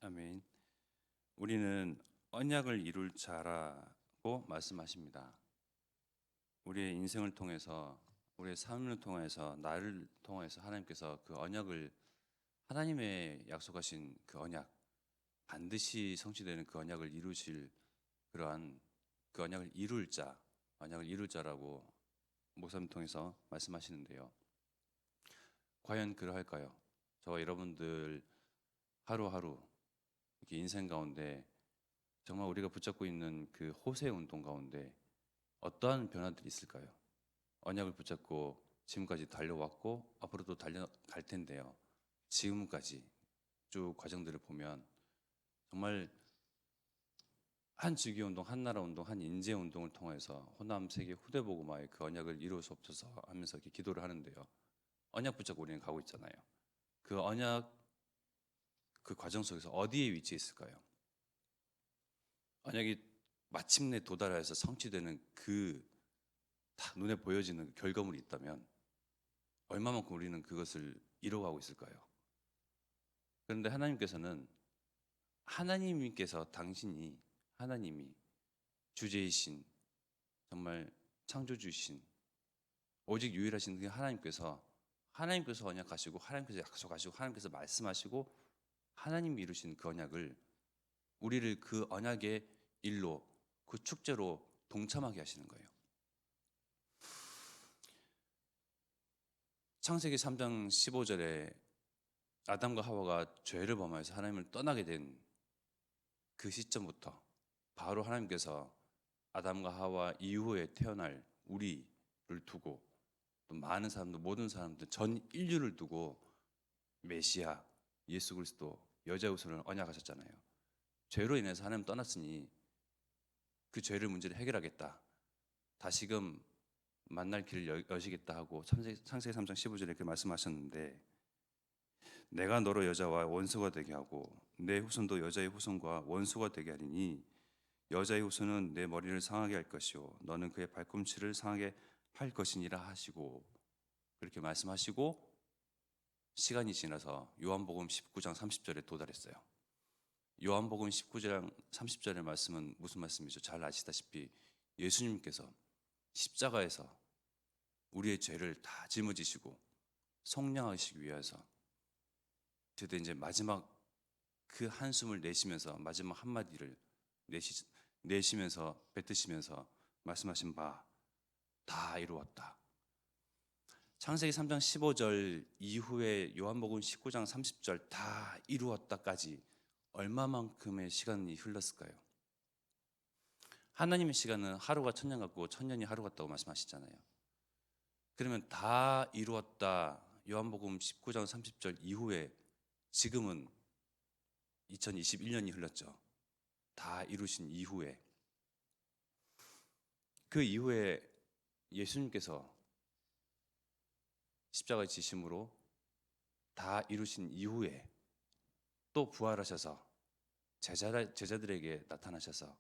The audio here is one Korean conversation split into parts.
아멘. 우리는 언약을 이룰 자라고 말씀하십니다. 우리의 인생을 통해서, 우리의 삶을 통해서, 나를 통해서 하나님께서 그 언약을, 하나님의 약속하신 그 언약, 반드시 성취되는 그 언약을 이루실 그러한 그 언약을 이룰 자, 언약을 이룰 자라고 목사님 통해서 말씀하시는데요. 과연 그러할까요? 저와 여러분들 하루하루 이렇게 인생 가운데 정말 우리가 붙잡고 있는 그 호세 운동 가운데 어떠한 변화들이 있을까요? 언약을 붙잡고 지금까지 달려왔고 앞으로도 달려갈 텐데요. 지금까지 쭉 과정들을 보면 정말 한 주기 운동, 한 나라 운동, 한 인재 운동을 통해서 호남 세계 후대 복음화의 그 언약을 이룰 수 없어서 하면서 이렇게 기도를 하는데요. 언약 붙잡고 우리는 가고 있잖아요. 그 언약 그 과정 속에서 어디에 위치해 있을까요? 언약이 마침내 도달해서 성취되는 그 다 눈에 보여지는 그 결과물이 있다면 얼마만큼 우리는 그것을 이뤄가고 있을까요? 그런데 하나님께서 당신이 하나님이 주제이신 정말 창조주이신 오직 유일하신 그 하나님께서 언약하시고 하나님께서 약속하시고 하나님께서 말씀하시고 하나님이 이루신 그 언약을 우리를 그 언약의 일로 그 축제로 동참하게 하시는 거예요. 창세기 3장 15절에 아담과 하와가 죄를 범하여서 하나님을 떠나게 된 그 시점부터 바로 하나님께서 아담과 하와 이후에 태어날 우리를 두고 또 많은 사람들, 모든 사람들, 전 인류를 두고 메시아, 예수 그리스도, 여자의 후손을 언약하셨잖아요. 죄로 인해서 하나님 떠났으니 그 죄를 문제를 해결하겠다. 다시금 만날 길을 여시겠다 하고 창세기 3장 15절에 그렇게 말씀하셨는데 내가 너로 여자와 원수가 되게 하고 내 후손도 여자의 후손과 원수가 되게 하리니 여자의 후손은 내 머리를 상하게 할 것이요 너는 그의 발꿈치를 상하게 할 것이니라 하시고 그렇게 말씀하시고 시간이 지나서 요한복음 19장 30절에 도달했어요. 요한복음 19장 30절의 말씀은 무슨 말씀이죠? 잘 아시다시피 예수님께서 십자가에서 우리의 죄를 다 짊어지시고 속량하시기 위해서 그때 이제 마지막 그 한숨을 내쉬면서 마지막 한마디를 내쉬면서 뱉으시면서 말씀하신 바 다 이루었다. 창세기 3장 15절 이후에 요한복음 19장 30절 다 이루었다까지 얼마만큼의 시간이 흘렀을까요? 하나님의 시간은 하루가 천년 같고 천년이 하루 같다고 말씀하시잖아요. 그러면 다 이루었다 요한복음 19장 30절 이후에 지금은 2021년이 흘렀죠. 다 이루신 이후에 그 이후에 예수님께서 십자가의 지심으로 다 이루신 이후에 또 부활하셔서 제자들에게 나타나셔서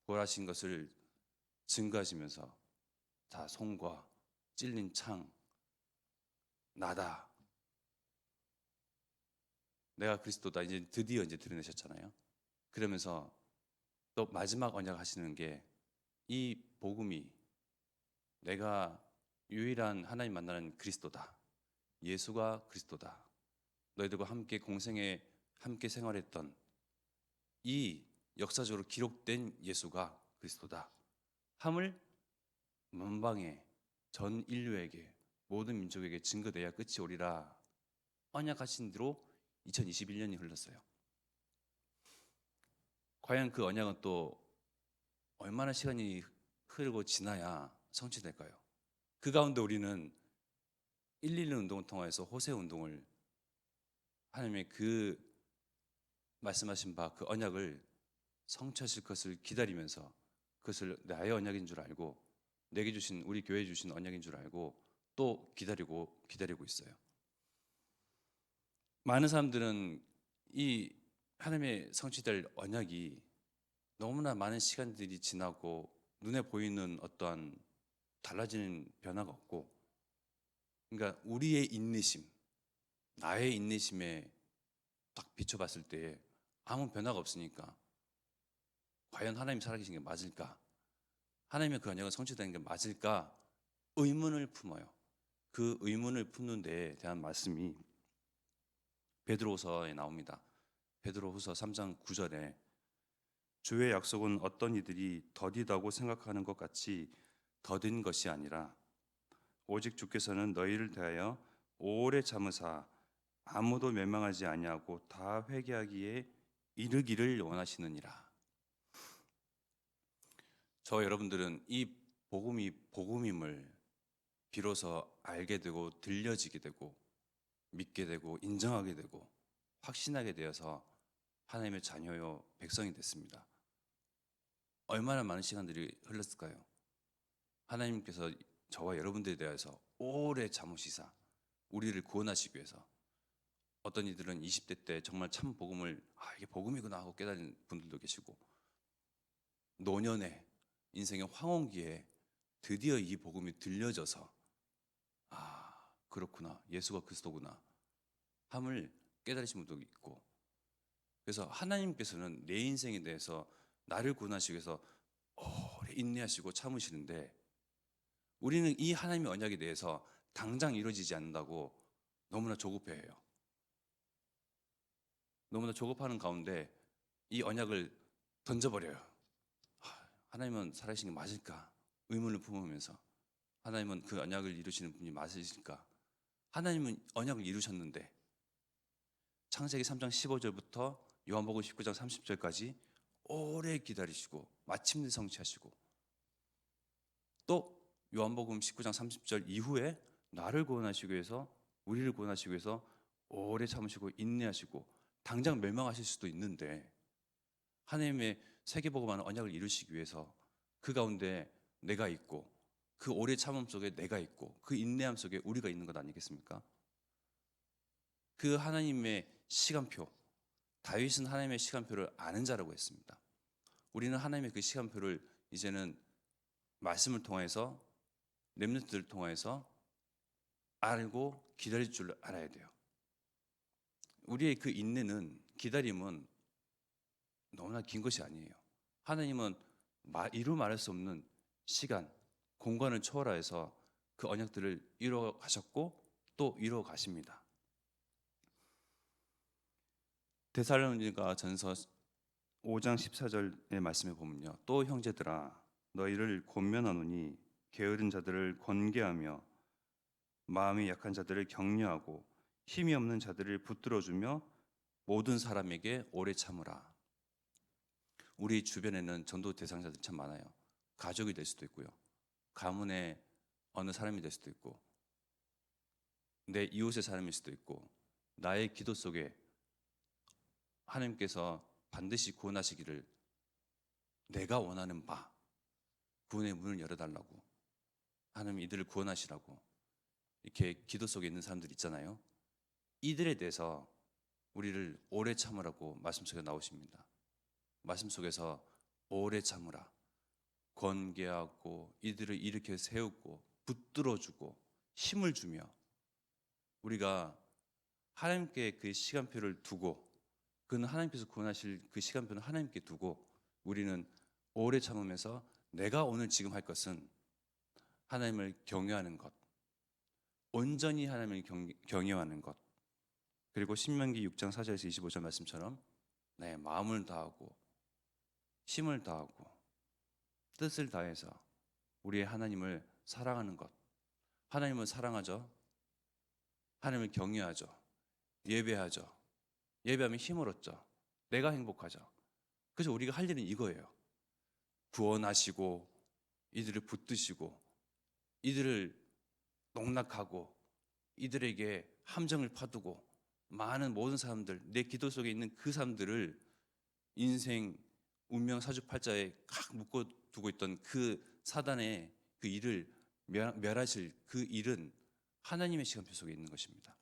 부활하신 것을 증거하시면서 다 손과 찔린 창 나다 내가 그리스도다 이제 드디어 이제 드러내셨잖아요. 그러면서 또 마지막 언약 하시는 게 이 복음이 내가 유일한 하나님 만나는 그리스도다. 예수가 그리스도다. 너희들과 함께 공생에 함께 생활했던 이 역사적으로 기록된 예수가 그리스도다. 함을 만방에 전 인류에게 모든 민족에게 증거돼야 끝이 오리라. 언약하신 대로 2021년이 흘렀어요. 과연 그 언약은 또 얼마나 시간이 흐르고 지나야 성취될까요? 그 가운데 우리는 112 운동을 통해서 호세 운동을 하나님의 그 말씀하신 바 그 언약을 성취하실 것을 기다리면서 그것을 나의 언약인 줄 알고 내게 주신 우리 교회에 주신 언약인 줄 알고 또 기다리고 있어요. 많은 사람들은 이 하나님의 성취될 언약이 너무나 많은 시간들이 지나고 눈에 보이는 어떠한 달라지는 변화가 없고 그러니까 우리의 인내심 나의 인내심에 딱 비춰봤을 때 아무 변화가 없으니까 과연 하나님이 살아계신 게 맞을까? 하나님의 그 언약은 성취되는 게 맞을까? 의문을 품어요. 그 의문을 품는 데에 대한 말씀이 베드로후서에 나옵니다. 베드로후서 3장 9절에 주의 약속은 어떤 이들이 더디다고 생각하는 것 같이 더딘 것이 아니라 오직 주께서는 너희를 대하여 오래 참으사 아무도 멸망하지 아니하고 다 회개하기에 이르기를 원하시느니라. 저 여러분들은 이 복음이 복음임을 비로소 알게 되고 들려지게 되고 믿게 되고 인정하게 되고 확신하게 되어서 하나님의 자녀요 백성이 됐습니다. 얼마나 많은 시간들이 흘렀을까요? 하나님께서 저와 여러분들에 대해서 오래 참으시사 우리를 구원하시기 위해서 어떤 이들은 20대 때 정말 참 복음을 이게 복음이구나 하고 깨달은 분들도 계시고 노년에 인생의 황혼기에 드디어 이 복음이 들려져서 그렇구나 예수가 그리스도구나 함을 깨달으신 분도 있고 그래서 하나님께서는 내 인생에 대해서 나를 구원하시기 위해서 오래 인내하시고 참으시는데 우리는 이 하나님의 언약에 대해서 당장 이루어지지 않는다고 너무나 조급해해요. 너무나 조급하는 가운데 이 언약을 던져버려요. 하나님은 살아계신 게 맞을까? 의문을 품으면서 하나님은 그 언약을 이루시는 분이 맞으실까? 하나님은 언약을 이루셨는데 창세기 3장 15절부터 요한복음 19장 30절까지 오래 기다리시고 마침내 성취하시고 또 요한복음 19장 30절 이후에 나를 구원하시기 위해서 우리를 구원하시기 위해서 오래 참으시고 인내하시고 당장 멸망하실 수도 있는데 하나님의 세계복음하는 언약을 이루시기 위해서 그 가운데 내가 있고 그 오래 참음 속에 내가 있고 그 인내함 속에 우리가 있는 것 아니겠습니까? 그 하나님의 시간표 다윗은 하나님의 시간표를 아는 자라고 했습니다. 우리는 하나님의 그 시간표를 이제는 말씀을 통해서 렘넌트를 통해서 알고 기다릴 줄 알아야 돼요. 우리의 그 인내는 기다림은 너무나 긴 것이 아니에요. 하나님은 이루 말할 수 없는 시간, 공간을 초월하여서 그 언약들을 이루어 가셨고 또 이루어 가십니다. 데살로니가 전서 5장 14절의 말씀에 보면요. 또 형제들아 너희를 권면하노니 게으른 자들을 권계하며 마음이 약한 자들을 격려하고 힘이 없는 자들을 붙들어주며 모든 사람에게 오래 참으라. 우리 주변에는 전도 대상자들이 참 많아요. 가족이 될 수도 있고요. 가문의 어느 사람이 될 수도 있고 내 이웃의 사람일 수도 있고 나의 기도 속에 하나님께서 반드시 구원하시기를 내가 원하는 바 구원의 문을 열어달라고 하나님 이들을 구원하시라고 이렇게 기도 속에 있는 사람들 있잖아요. 이들에 대해서 우리를 오래 참으라고 말씀 속에 나오십니다. 말씀 속에서 오래 참으라 권계하고 이들을 일으켜 세우고 붙들어주고 힘을 주며 우리가 하나님께 그 시간표를 두고 그는 하나님께서 구원하실 그 시간표는 하나님께 두고 우리는 오래 참으면서 내가 오늘 지금 할 것은 하나님을 경외하는 것 온전히 하나님을 경외하는 것 그리고 신명기 6장 4절에서 25절 말씀처럼 내 마음을 다하고 힘을 다하고 뜻을 다해서 우리의 하나님을 사랑하는 것 하나님을 사랑하죠. 하나님을 경외하죠. 예배하죠. 예배하면 힘을 얻죠. 내가 행복하죠. 그래서 우리가 할 일은 이거예요. 구원하시고 이들을 붙드시고 이들을 농락하고 이들에게 함정을 파두고 많은 모든 사람들 내 기도 속에 있는 그 사람들을 인생 운명 사주팔자에 각 묶어두고 있던 그 사단의 그 일을 멸하실 그 일은 하나님의 시간표 속에 있는 것입니다.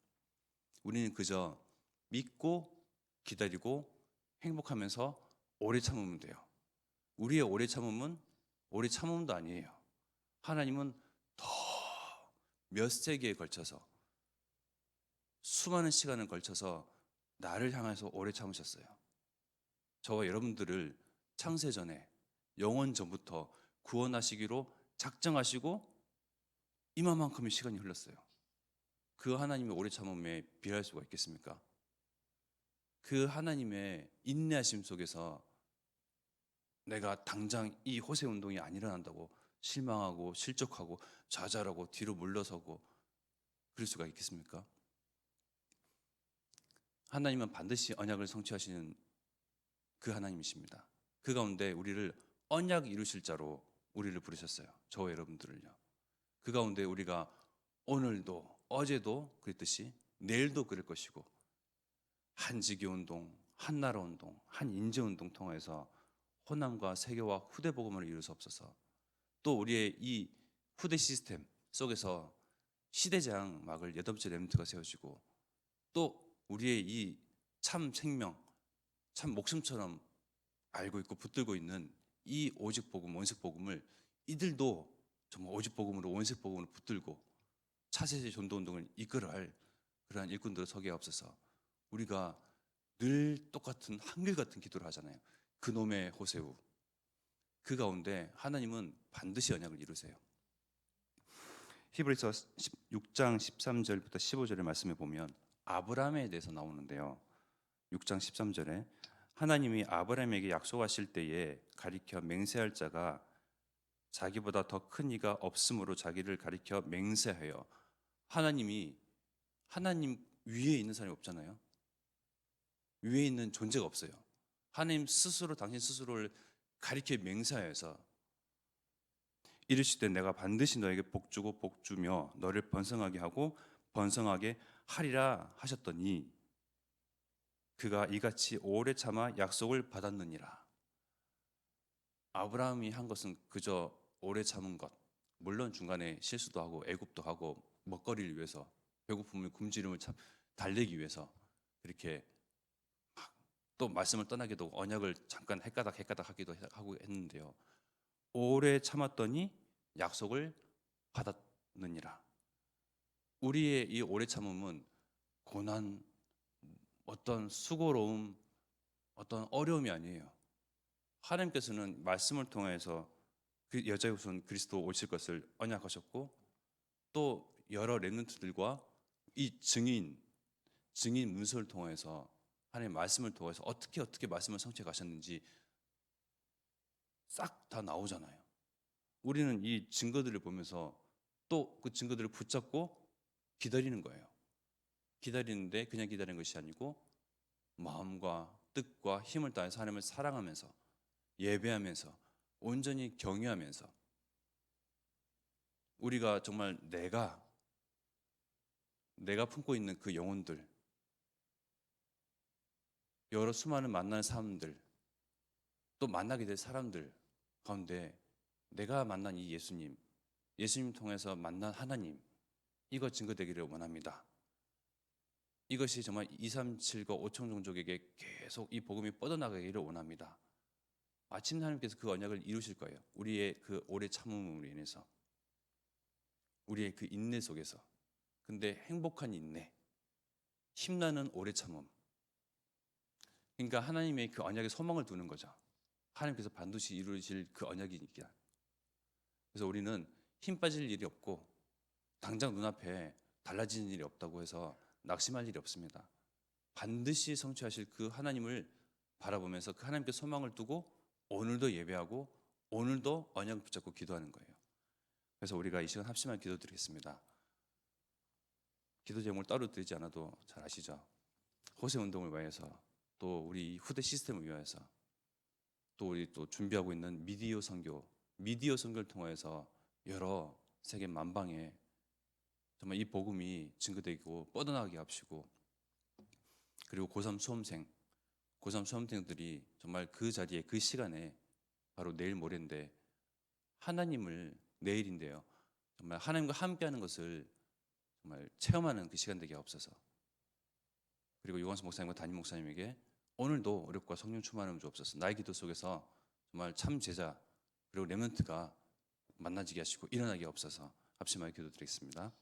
우리는 그저 믿고 기다리고 행복하면서 오래 참으면 돼요. 우리의 오래 참음은 오래 참음도 아니에요. 하나님은 더 몇 세기에 걸쳐서 수많은 시간을 걸쳐서 나를 향해서 오래 참으셨어요. 저와 여러분들을 창세 전에 영원 전부터 구원하시기로 작정하시고 이만큼의 시간이 흘렀어요. 그 하나님의 오래 참음에 비할 수가 있겠습니까? 그 하나님의 인내하심 속에서 내가 당장 이 호세 운동이 안 일어난다고 실망하고 실족하고 좌절하고 뒤로 물러서고 그럴 수가 있겠습니까? 하나님은 반드시 언약을 성취하시는 그 하나님이십니다. 그 가운데 우리를 언약 이루실 자로 우리를 부르셨어요. 저와 여러분들을요. 그 가운데 우리가 오늘도 어제도 그랬듯이 내일도 그럴 것이고 한지기 운동, 한나라 운동, 한인재 운동 통해서 호남과 세계와 후대 복음을 이루소서. 또 우리의 이 후대 시스템 속에서 시대장 막을 8번째 렘넌트가 세워지고 또 우리의 이 참 생명, 참 목숨처럼 알고 있고 붙들고 있는 이 오직 복음, 원색 복음을 이들도 정말 오직 복음으로 원색 복음으로 붙들고 차세대 전도 운동을 이끌어갈 그러한 일꾼들을 서게 하옵소서. 우리가 늘 똑같은 한결같은 기도를 하잖아요. 그놈의 호세우. 그 가운데 하나님은 반드시 언약을 이루세요. 히브리서 6장 13절부터 15절의 말씀에 보면 아브라함에 대해서 나오는데요. 6장 13절에 하나님이 아브라함에게 약속하실 때에 가리켜 맹세할 자가 자기보다 더 큰 이가 없으므로 자기를 가리켜 맹세하여. 하나님 위에 있는 사람이 없잖아요. 위에 있는 존재가 없어요. 하나님 스스로 당신 스스로를 가리켜 맹세하여서 이르시되 내가 반드시 너에게 복주고 복주며 너를 번성하게 하고 번성하게 하리라 하셨더니 그가 이같이 오래 참아 약속을 받았느니라. 아브라함이 한 것은 그저 오래 참은 것, 물론 중간에 실수도 하고 애굽도 하고 먹거리를 위해서 배고픔을 굶주림을 달래기 위해서 그렇게 또 말씀을 떠나기도 언약을 잠깐 헷가닥 하기도 하고 했는데요. 오래 참았더니 약속을 받았느니라. 우리의 이 오래 참음은 고난, 어떤 수고로움, 어떤 어려움이 아니에요. 하나님께서는 말씀을 통해서 그 여자의 후손 그리스도 오실 것을 언약하셨고 또 여러 렘넌트들과 이 증인 문서를 통해서 하나님의 말씀을 통해서 어떻게 말씀을 성취해 가셨는지 싹 다 나오잖아요. 우리는 이 증거들을 보면서 또 그 증거들을 붙잡고 기다리는 거예요. 기다리는데 그냥 기다리는 것이 아니고 마음과 뜻과 힘을 다해서 하나님을 사랑하면서 예배하면서 온전히 경외하면서 우리가 정말 내가 품고 있는 그 영혼들, 여러 수많은 만난 사람들, 또 만나게 될 사람들 가운데 내가 만난 이 예수님 통해서 만난 하나님, 이거 증거되기를 원합니다. 이것이 정말 237과 5천 종족에게 계속 이 복음이 뻗어나가기를 원합니다. 마침 하나님께서 그 언약을 이루실 거예요. 우리의 그 오래 참음으로 인해서, 우리의 그 인내 속에서. 근데 행복한 인내, 힘나는 오래 참음. 그러니까 하나님의 그 언약에 소망을 두는 거죠. 하나님께서 반드시 이루실 그 언약이니까. 그래서 우리는 힘 빠질 일이 없고 당장 눈앞에 달라지는 일이 없다고 해서 낙심할 일이 없습니다. 반드시 성취하실 그 하나님을 바라보면서 그 하나님께 소망을 두고 오늘도 예배하고 오늘도 언약을 붙잡고 기도하는 거예요. 그래서 우리가 이 시간 합심한 기도 드리겠습니다. 기도 제목을 따로 드리지 않아도 잘 아시죠? 호세 운동을 위해서, 또 우리 후대 시스템을 위해서, 또 우리 또 준비하고 있는 미디어 선교를 통해서 여러 세계 만방에 정말 이 복음이 증거되고 뻗어나가게 합시고, 그리고 고3 수험생들이 정말 그 자리에 그 시간에 바로 내일 모레인데 하나님을 내일인데요. 정말 하나님과 함께하는 것을 정말 체험하는 그 시간 되게 없어서, 그리고 유광수 목사님과 담임 목사님에게 오늘도 어렵고 성령 충만함을 주옵소서. 나의 기도 속에서 정말 참 제자 그리고 렘넌트가 만나지게 하시고 일어나게 없어서 합심하여 기도드리겠습니다.